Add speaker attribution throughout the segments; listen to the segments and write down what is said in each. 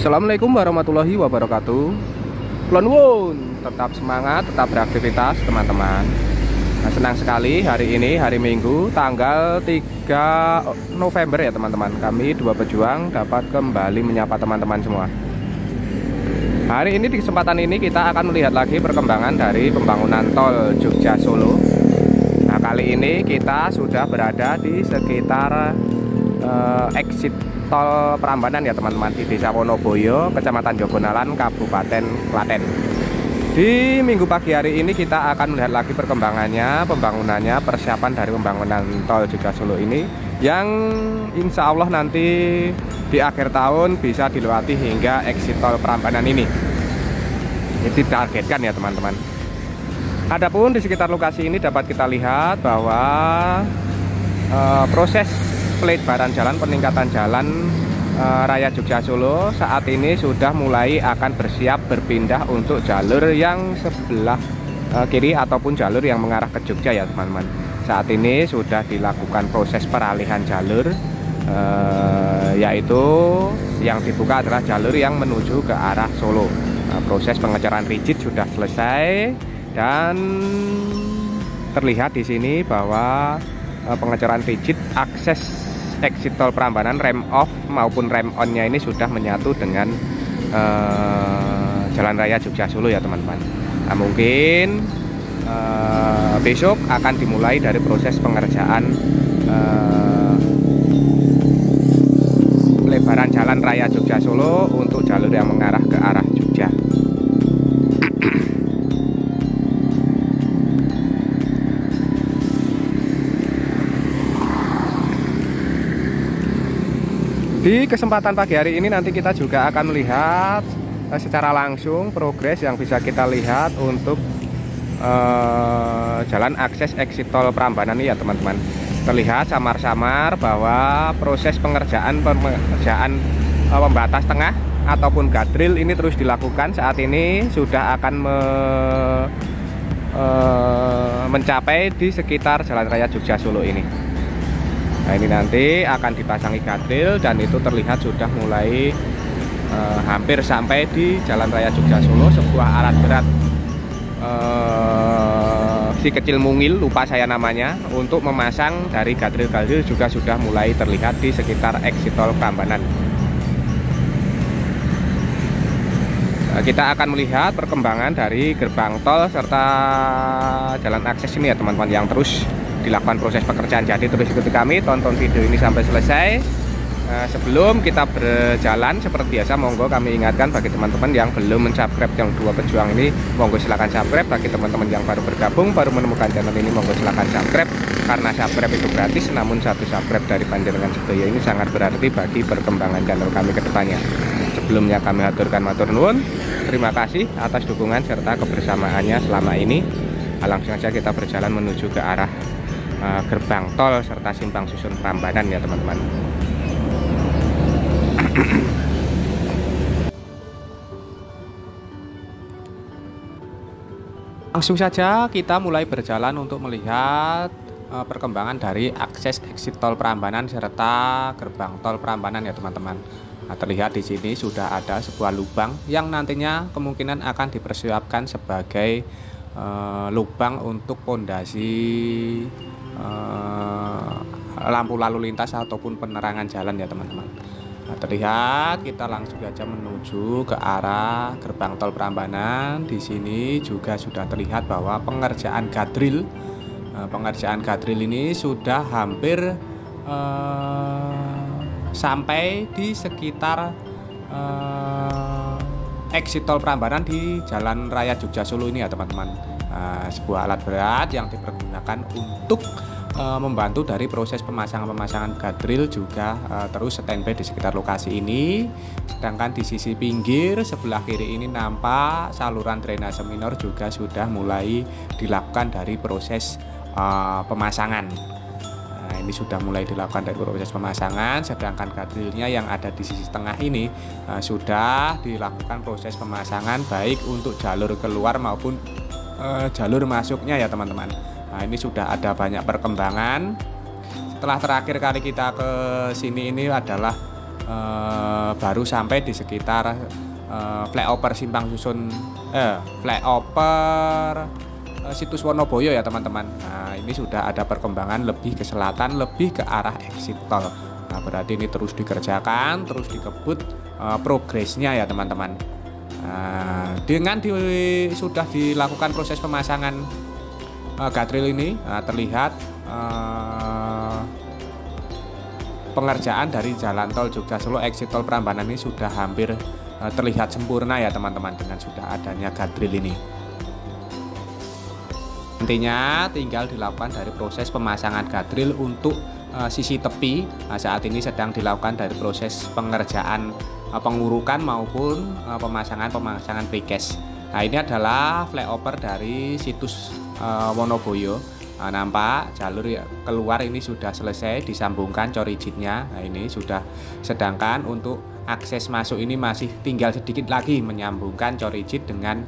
Speaker 1: Assalamualaikum warahmatullahi wabarakatuh. Kulon wun, tetap semangat, tetap beraktivitas teman-teman. Nah, senang sekali hari ini, hari Minggu, tanggal 3 November ya teman-teman. Kami dua pejuang dapat kembali menyapa teman-teman semua. Hari ini di kesempatan ini kita akan melihat lagi perkembangan dari pembangunan tol Jogja Solo. Nah, kali ini kita sudah berada di sekitar exit tol Prambanan ya teman-teman, di Desa Wonoboyo, Kecamatan Jogonalan, Kabupaten Klaten. Di minggu pagi hari ini kita akan melihat lagi perkembangannya, pembangunannya, persiapan dari pembangunan tol Jogja Solo ini, yang insya Allah nanti di akhir tahun bisa dilewati hingga exit tol Prambanan ini. Ini ditargetkan ya teman-teman. Adapun di sekitar lokasi ini dapat kita lihat bahwa proses pelebaran jalan, peningkatan jalan Raya Jogja Solo saat ini sudah mulai akan bersiap berpindah untuk jalur yang sebelah kiri ataupun jalur yang mengarah ke Jogja ya teman-teman. Saat ini sudah dilakukan proses peralihan jalur, yaitu yang dibuka adalah jalur yang menuju ke arah Solo. Proses pengecoran rigid sudah selesai dan terlihat di sini bahwa pengecoran rigid akses exit tol Prambanan, rem off maupun rem on-nya ini sudah menyatu dengan Jalan Raya Jogja Solo ya teman-teman. Nah, mungkin besok akan dimulai dari proses pengerjaan pelebaran Jalan Raya Jogja Solo untuk jalur yang mengarah ke arah Jogja. Di kesempatan pagi hari ini nanti kita juga akan melihat secara langsung progres yang bisa kita lihat untuk jalan akses exit tol Prambanan ini ya teman-teman. Terlihat samar-samar bahwa proses pengerjaan pembatas tengah ataupun guardrail ini terus dilakukan. Saat ini sudah akan mencapai di sekitar Jalan Raya Jogja Solo ini. Nah, ini nanti akan dipasangi guardrail dan itu terlihat sudah mulai hampir sampai di Jalan Raya Jogja Solo. Sebuah alat berat si kecil mungil, lupa saya namanya, untuk memasang dari guardrail juga sudah mulai terlihat di sekitar exit tol Prambanan. Kita akan melihat perkembangan dari gerbang tol serta jalan akses ini ya teman-teman, yang terus dilakukan proses pekerjaan. Jadi terus ikuti kami, tonton video ini sampai selesai. Sebelum kita berjalan seperti biasa, monggo kami ingatkan bagi teman-teman yang belum mensubscribe yang dua pejuang ini, monggo silahkan subscribe. Bagi teman-teman yang baru bergabung, baru menemukan channel ini, monggo silahkan subscribe, karena subscribe itu gratis, namun satu subscribe dari panjenengan sedaya ini sangat berarti bagi perkembangan channel kami ke depannya. Sebelumnya kami haturkan matur nuwun, terima kasih atas dukungan serta kebersamaannya selama ini. Langsung saja kita berjalan menuju ke arah gerbang tol serta simpang susun Prambanan ya teman-teman. Langsung saja kita mulai berjalan untuk melihat perkembangan dari akses exit tol Prambanan serta gerbang tol Prambanan ya teman-teman. Nah, terlihat di sini sudah ada sebuah lubang yang nantinya kemungkinan akan dipersiapkan sebagai lubang untuk pondasi lampu lalu lintas ataupun penerangan jalan ya teman-teman. Nah, terlihat kita langsung saja menuju ke arah gerbang tol Prambanan. Di sini juga sudah terlihat bahwa pengerjaan guardrail ini sudah hampir sampai di sekitar exit tol Prambanan di Jalan Raya Jogja Solo ini ya teman-teman. Sebuah alat berat yang dipergunakan untuk membantu dari proses pemasangan guardrail juga terus standby di sekitar lokasi ini. Sedangkan di sisi pinggir sebelah kiri ini nampak saluran drainase minor juga sudah mulai dilakukan dari proses pemasangan. Nah, ini sudah mulai dilakukan dari proses pemasangan, sedangkan guardrailnya yang ada di sisi tengah ini sudah dilakukan proses pemasangan baik untuk jalur keluar maupun jalur masuknya ya teman-teman. Nah, ini sudah ada banyak perkembangan. Setelah terakhir kali kita ke sini ini adalah baru sampai di sekitar flyover Simpang Susun, flyover Situs Wonoboyo ya teman-teman. Nah ini sudah ada perkembangan lebih ke selatan, lebih ke arah exit tol. Nah berarti ini terus dikerjakan, terus dikebut progresnya ya teman-teman. Dengan sudah dilakukan proses pemasangan guardrail ini, terlihat pengerjaan dari jalan tol Jogja Solo exit tol Prambanan ini sudah hampir terlihat sempurna ya teman-teman, dengan sudah adanya guardrail ini. Intinya tinggal dilakukan dari proses pemasangan guardrail untuk sisi tepi. Saat ini sedang dilakukan dari proses pengerjaan pengurukan maupun pemasangan precast. Nah ini adalah flyover dari situs Wonoboyo. Nampak jalur keluar ini sudah selesai disambungkan corigidnya. Nah ini sudah, sedangkan untuk akses masuk ini masih tinggal sedikit lagi menyambungkan corigid dengan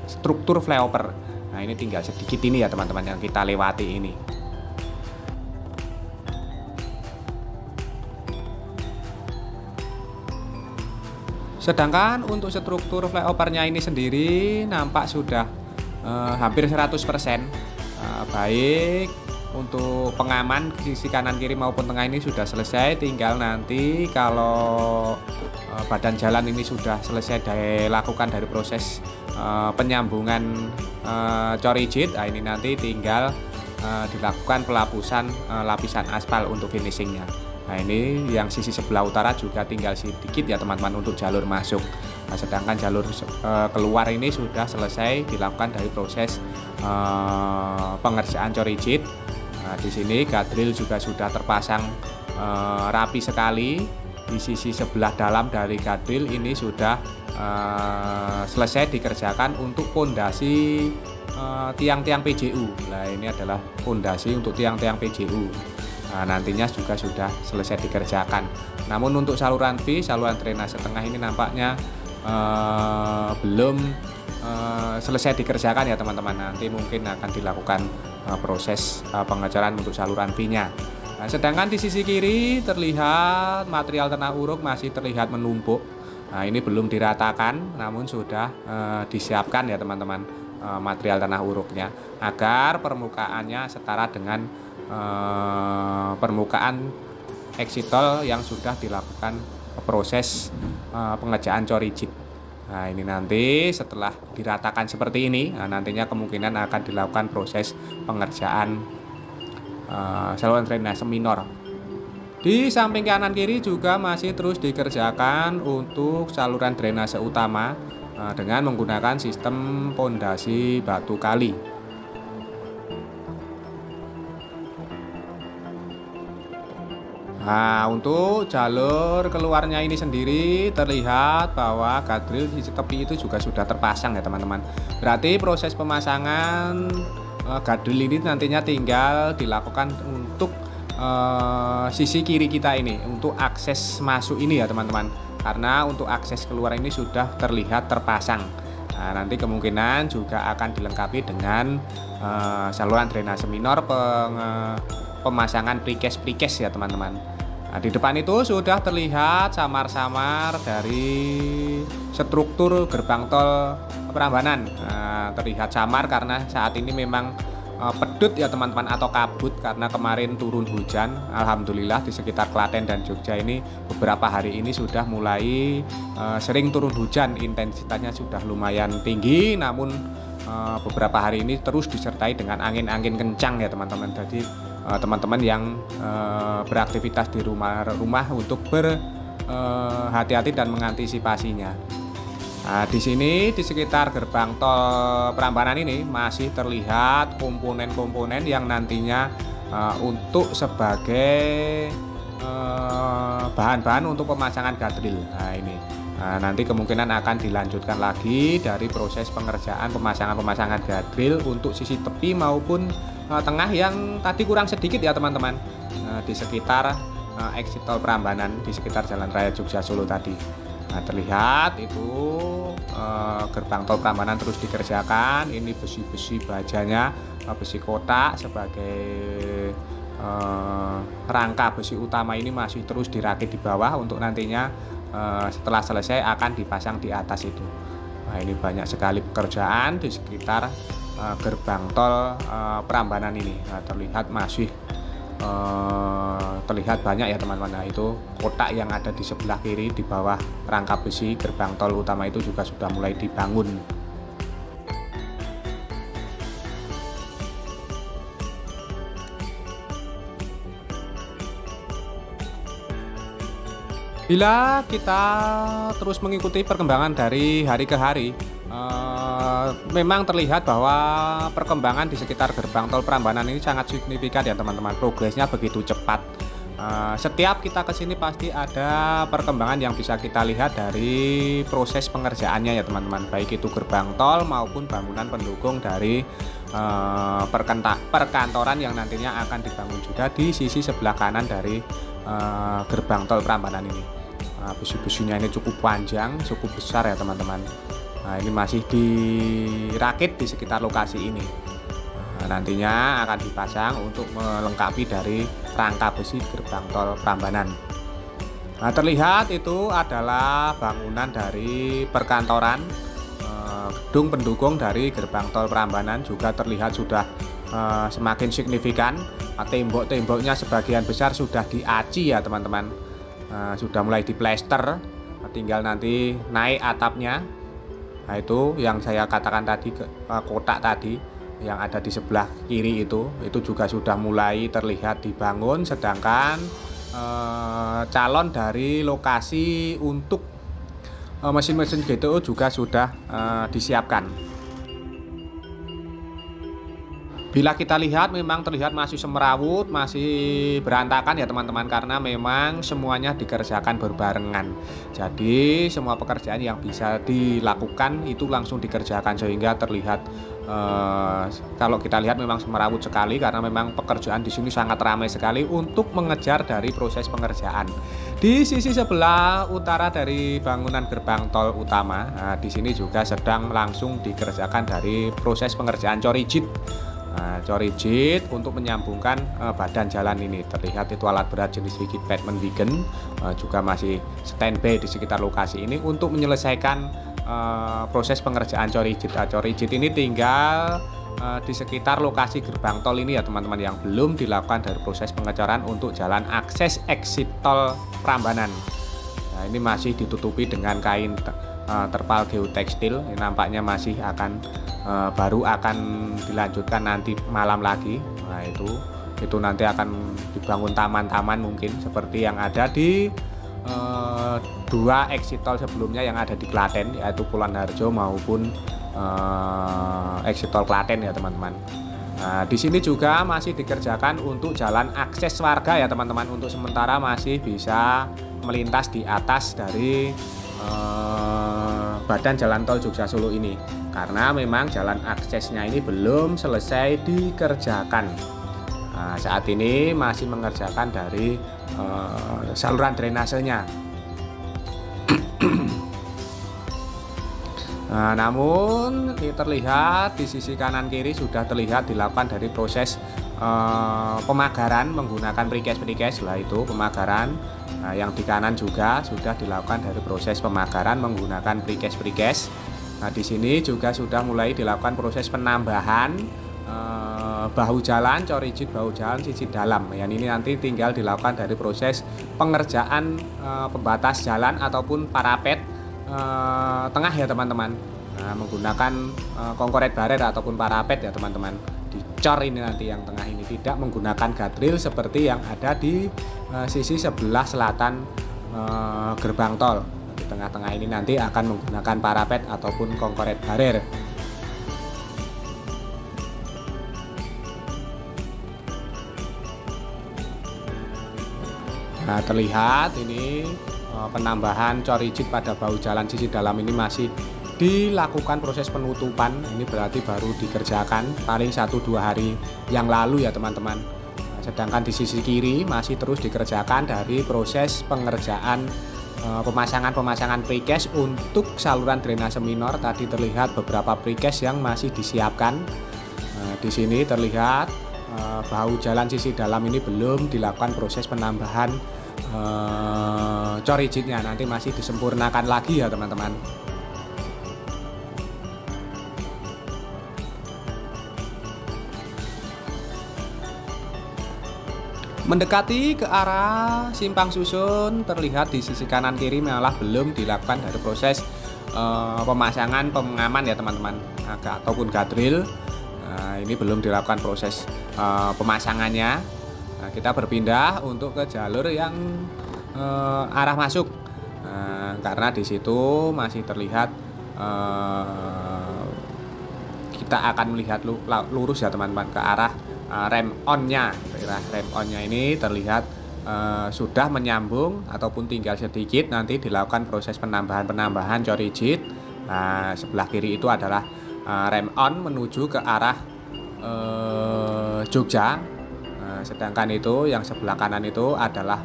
Speaker 1: struktur flyover. Nah ini tinggal sedikit ini ya teman-teman yang kita lewati ini. Sedangkan untuk struktur flyovernya ini sendiri nampak sudah hampir 100%. Baik untuk pengaman sisi kanan kiri maupun tengah ini sudah selesai. Tinggal nanti kalau badan jalan ini sudah selesai dilakukan dari proses penyambungan corigid. Nah ini nanti tinggal dilakukan pelapisan aspal untuk finishingnya. Nah ini yang sisi sebelah utara juga tinggal sedikit ya teman-teman untuk jalur masuk. Nah, sedangkan jalur keluar ini sudah selesai dilakukan dari proses pengerjaan corigid. Nah, di sini guardrail juga sudah terpasang rapi sekali. Di sisi sebelah dalam dari guardrail ini sudah selesai dikerjakan untuk pondasi tiang-tiang PJU. Nah ini adalah pondasi untuk tiang-tiang PJU. Nah, nantinya juga sudah selesai dikerjakan. Namun untuk saluran V, saluran drainase tengah ini nampaknya belum selesai dikerjakan ya teman-teman. Nanti mungkin akan dilakukan proses pengecoran untuk saluran V-nya. Nah, sedangkan di sisi kiri terlihat material tanah uruk masih terlihat menumpuk. Nah ini belum diratakan, namun sudah disiapkan ya teman-teman material tanah uruknya agar permukaannya setara dengan permukaan exit tol yang sudah dilakukan proses pengerjaan corigid. Nah ini nanti setelah diratakan seperti ini, nantinya kemungkinan akan dilakukan proses pengerjaan saluran drainase minor. Di samping kanan kiri juga masih terus dikerjakan untuk saluran drainase utama dengan menggunakan sistem pondasi batu kali. Nah untuk jalur keluarnya ini sendiri terlihat bahwa guardrail di tepi itu juga sudah terpasang ya teman-teman. Berarti proses pemasangan guardrail ini nantinya tinggal dilakukan untuk sisi kiri kita ini, untuk akses masuk ini ya teman-teman. Karena untuk akses keluar ini sudah terlihat terpasang. Nah, nanti kemungkinan juga akan dilengkapi dengan saluran drainase minor, pemasangan precast ya teman-teman. Nah, di depan itu sudah terlihat samar-samar dari struktur gerbang tol Prambanan. Nah, terlihat samar karena saat ini memang pedut ya teman-teman, atau kabut karena kemarin turun hujan. Alhamdulillah di sekitar Klaten dan Jogja ini beberapa hari ini sudah mulai sering turun hujan, intensitasnya sudah lumayan tinggi, namun beberapa hari ini terus disertai dengan angin-angin kencang ya teman-teman. Jadi teman-teman yang beraktivitas di rumah untuk berhati-hati dan mengantisipasinya. Nah, di sini di sekitar gerbang tol Prambanan ini masih terlihat komponen-komponen yang nantinya untuk sebagai bahan-bahan untuk pemasangan guardrail. Nah, ini nanti kemungkinan akan dilanjutkan lagi dari proses pengerjaan pemasangan guardrail untuk sisi tepi maupun tengah yang tadi kurang sedikit ya teman-teman, di sekitar exit tol Prambanan, di sekitar Jalan Raya Jogja Solo tadi. Nah, terlihat itu gerbang tol Prambanan terus dikerjakan. Ini besi-besi bajanya, besi kotak sebagai
Speaker 2: rangka besi utama ini masih terus dirakit di bawah untuk nantinya setelah selesai akan dipasang di atas itu. Nah, ini banyak sekali pekerjaan di sekitar gerbang tol Prambanan ini. Nah, terlihat masih terlihat banyak ya teman-teman. Nah, itu kotak yang ada di sebelah kiri di bawah rangka besi gerbang tol utama itu juga sudah mulai dibangun. Bila kita terus mengikuti perkembangan dari hari ke hari, memang terlihat bahwa perkembangan di sekitar gerbang tol Prambanan ini sangat signifikan ya teman-teman. Progresnya begitu cepat. Setiap kita kesini pasti ada perkembangan yang bisa kita lihat dari proses pengerjaannya ya teman-teman. Baik itu gerbang tol maupun bangunan pendukung dari perkantoran yang nantinya akan dibangun juga di sisi sebelah kanan dari gerbang tol Prambanan ini. Besi-besinya ini cukup panjang, cukup besar ya teman-teman. Nah, ini masih dirakit di sekitar lokasi ini. Nantinya akan dipasang untuk melengkapi dari rangka besi gerbang tol Prambanan. Nah, terlihat itu adalah bangunan dari perkantoran, gedung pendukung dari gerbang tol Prambanan juga terlihat sudah semakin signifikan. Tembok-temboknya sebagian besar sudah diaci ya teman-teman. Sudah mulai diplester, tinggal nanti naik atapnya. Nah, itu yang saya katakan tadi, kotak tadi yang ada di sebelah kiri itu juga sudah mulai terlihat dibangun, sedangkan calon dari lokasi untuk mesin-mesin GTO juga sudah disiapkan. Bila kita lihat memang terlihat masih semerawut, masih berantakan ya teman-teman, karena memang semuanya dikerjakan berbarengan. Jadi semua pekerjaan yang bisa dilakukan itu langsung dikerjakan, sehingga terlihat kalau kita lihat memang semerawut sekali, karena memang pekerjaan di sini sangat ramai sekali untuk mengejar dari proses pengerjaan. Di sisi sebelah utara dari bangunan gerbang tol utama, nah, di sini juga sedang langsung dikerjakan dari proses pengerjaan corijit. Nah, corijit untuk menyambungkan badan jalan ini. Terlihat itu alat berat jenis rigid pavement wagon juga masih standby di sekitar lokasi ini untuk menyelesaikan proses pengerjaan corijit. Nah, corijit ini tinggal di sekitar lokasi gerbang tol ini ya teman-teman, yang belum dilakukan dari proses pengecoran untuk jalan akses exit tol Prambanan. Nah, ini masih ditutupi dengan kain terpal geotekstil. Ini nampaknya masih akan baru akan dilanjutkan nanti malam lagi. Nah, itu nanti akan dibangun taman-taman mungkin seperti yang ada di dua exit tol sebelumnya yang ada di Klaten, yaitu Kulon Harjo maupun exit tol Klaten ya teman-teman. Nah, di sini juga masih dikerjakan untuk jalan akses warga ya teman-teman. Untuk sementara masih bisa melintas di atas dari badan jalan tol Jogja Solo ini, karena memang jalan aksesnya ini belum selesai dikerjakan. Nah, saat ini masih mengerjakan dari saluran drainasenya. Nah, namun terlihat di sisi kanan kiri sudah terlihat dilakukan dari proses pemagaran menggunakan precast. Lah itu pemagaran. Nah, yang di kanan juga sudah dilakukan dari proses pemagaran menggunakan precast. Nah, di sini juga sudah mulai dilakukan proses penambahan bahu jalan, corijit bahu jalan sisi dalam. Yang ini nanti tinggal dilakukan dari proses pengerjaan pembatas jalan ataupun parapet tengah ya teman-teman. Nah, menggunakan konkret barer ataupun parapet ya teman-teman. Dicor ini nanti yang tengah ini, tidak menggunakan guardrail seperti yang ada di sisi sebelah selatan gerbang tol. Di tengah-tengah ini nanti akan menggunakan parapet ataupun konkret barer. Nah, terlihat ini penambahan corijit pada bahu jalan sisi dalam ini masih dilakukan proses penutupan. Ini berarti baru dikerjakan paling 1-2 hari yang lalu ya teman-teman. Nah, sedangkan di sisi kiri masih terus dikerjakan dari proses pengerjaan pemasangan precast untuk saluran drainase minor. Tadi terlihat beberapa precast yang masih disiapkan. Nah, di sini terlihat bahu jalan sisi dalam ini belum dilakukan proses penambahan cor rigidnya, nanti masih disempurnakan lagi ya teman-teman. Mendekati ke arah simpang susun, terlihat di sisi kanan kiri malah belum dilakukan dari proses pemasangan pengaman ya teman-teman, ataupun guardrail. Ini belum dilakukan proses pemasangannya. Kita berpindah untuk ke jalur yang arah masuk, karena di situ masih terlihat kita akan melihat lurus ya teman-teman ke arah rem on-nya. Rem on-nya ini terlihat sudah menyambung ataupun tinggal sedikit nanti dilakukan proses penambahan cor rigid. Sebelah kiri itu adalah rem on menuju ke arah Jogja, sedangkan itu yang sebelah kanan itu adalah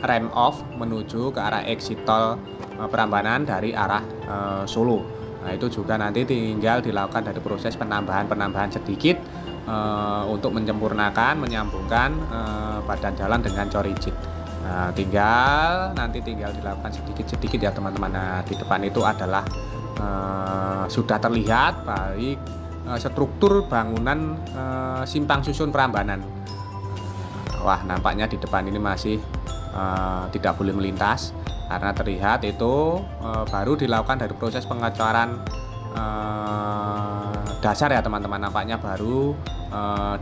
Speaker 2: rem off menuju ke arah exit tol Prambanan dari arah Solo. Itu juga nanti tinggal dilakukan dari proses penambahan sedikit untuk menyempurnakan, menyambungkan badan jalan dengan cor rigid. Tinggal dilakukan sedikit ya teman-teman. Di depan itu adalah sudah terlihat baik struktur bangunan simpang susun Prambanan. Wah, nampaknya di depan ini masih tidak boleh melintas karena terlihat itu baru dilakukan dari proses pengecoran dasar ya teman-teman. Nampaknya baru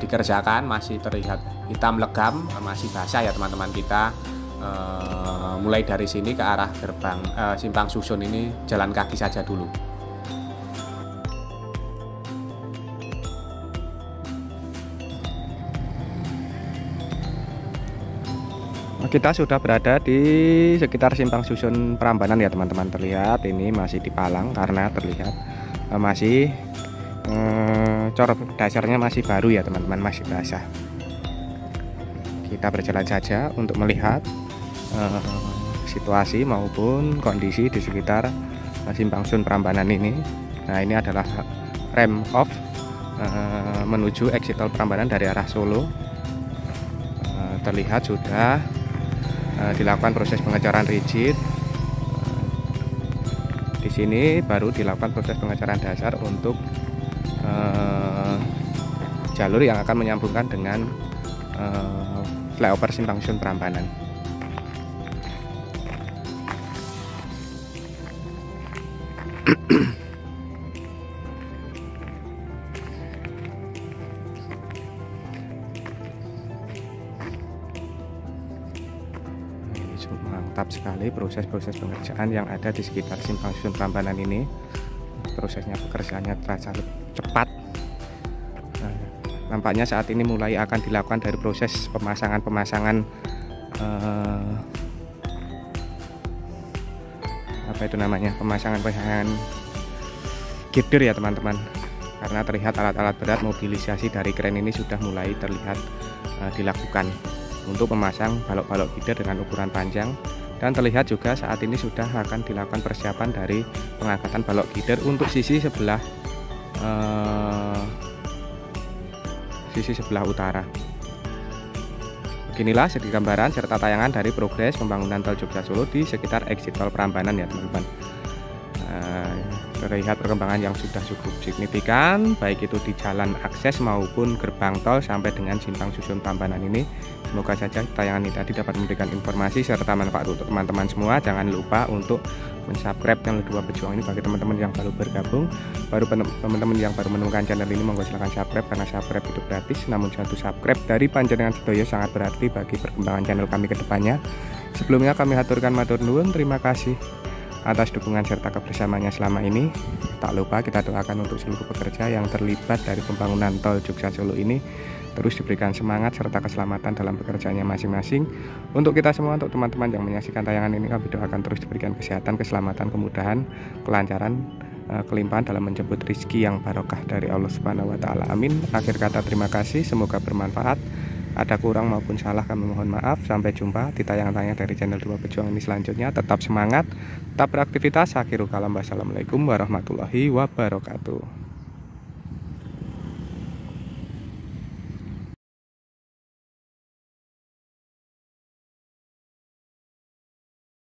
Speaker 2: dikerjakan, masih terlihat hitam legam, masih basah ya teman-teman. Kita mulai dari sini ke arah gerbang simpang susun ini jalan kaki saja dulu.
Speaker 1: Kita sudah berada di sekitar simpang susun Prambanan ya teman-teman. Terlihat ini masih dipalang karena terlihat masih cor dasarnya masih baru ya teman-teman, masih basah. Kita berjalan saja untuk melihat situasi maupun kondisi di sekitar simpang susun Prambanan ini. Nah, ini adalah rem off menuju exit tol Prambanan dari arah Solo. Terlihat sudah dilakukan proses pengecoran rigid. Di sini baru dilakukan proses pengecoran dasar untuk jalur yang akan menyambungkan dengan flyover simpang susun Prambanan. Mantap sekali proses-proses pengerjaan yang ada di sekitar simpang susun Prambanan ini. Prosesnya pekerjaannya terasa cepat. Nampaknya saat ini mulai akan dilakukan dari proses pemasangan pemasangan girder ya teman-teman. Karena terlihat alat-alat berat mobilisasi dari kren ini sudah mulai terlihat dilakukan untuk memasang balok-balok girder dengan ukuran panjang. Dan terlihat juga saat ini sudah akan dilakukan persiapan dari pengangkatan balok girder untuk sisi sebelah utara. Beginilah sedikit gambaran serta tayangan dari progres pembangunan tol Jogja Solo di sekitar exit tol Prambanan ya teman-teman. Terlihat perkembangan yang sudah cukup signifikan, baik itu di jalan akses maupun gerbang tol sampai dengan simpang susun Prambanan ini. Semoga saja tayangan ini tadi dapat memberikan informasi serta manfaat untuk teman-teman semua. Jangan lupa untuk mensubscribe channel Dua Pejuang ini bagi teman-teman yang baru bergabung. Teman-teman yang baru menemukan channel ini, monggo silahkan subscribe karena subscribe itu gratis. Namun satu subscribe dari panjenengan sedaya sangat berarti bagi perkembangan channel kami ke depannya. Sebelumnya kami haturkan matur nuwun, terima kasih atas dukungan serta kebersamaannya selama ini. Tak lupa kita doakan untuk seluruh pekerja yang terlibat dari pembangunan tol Jogja Solo ini terus diberikan semangat serta keselamatan dalam pekerjaannya masing-masing. Untuk kita semua, untuk teman-teman yang menyaksikan tayangan ini, kami doakan terus diberikan kesehatan, keselamatan, kemudahan, kelancaran, kelimpahan dalam menjemput rezeki yang barokah dari Allah Subhanahu wa taala. Amin. Akhir kata terima kasih, semoga bermanfaat. Ada kurang maupun salah kami mohon maaf. Sampai jumpa di tayangan-tayangan dari channel Dua Pejuang ini selanjutnya. Tetap semangat, tetap beraktivitas. Akhirul kalam, wassalamualaikum warahmatullahi wabarakatuh.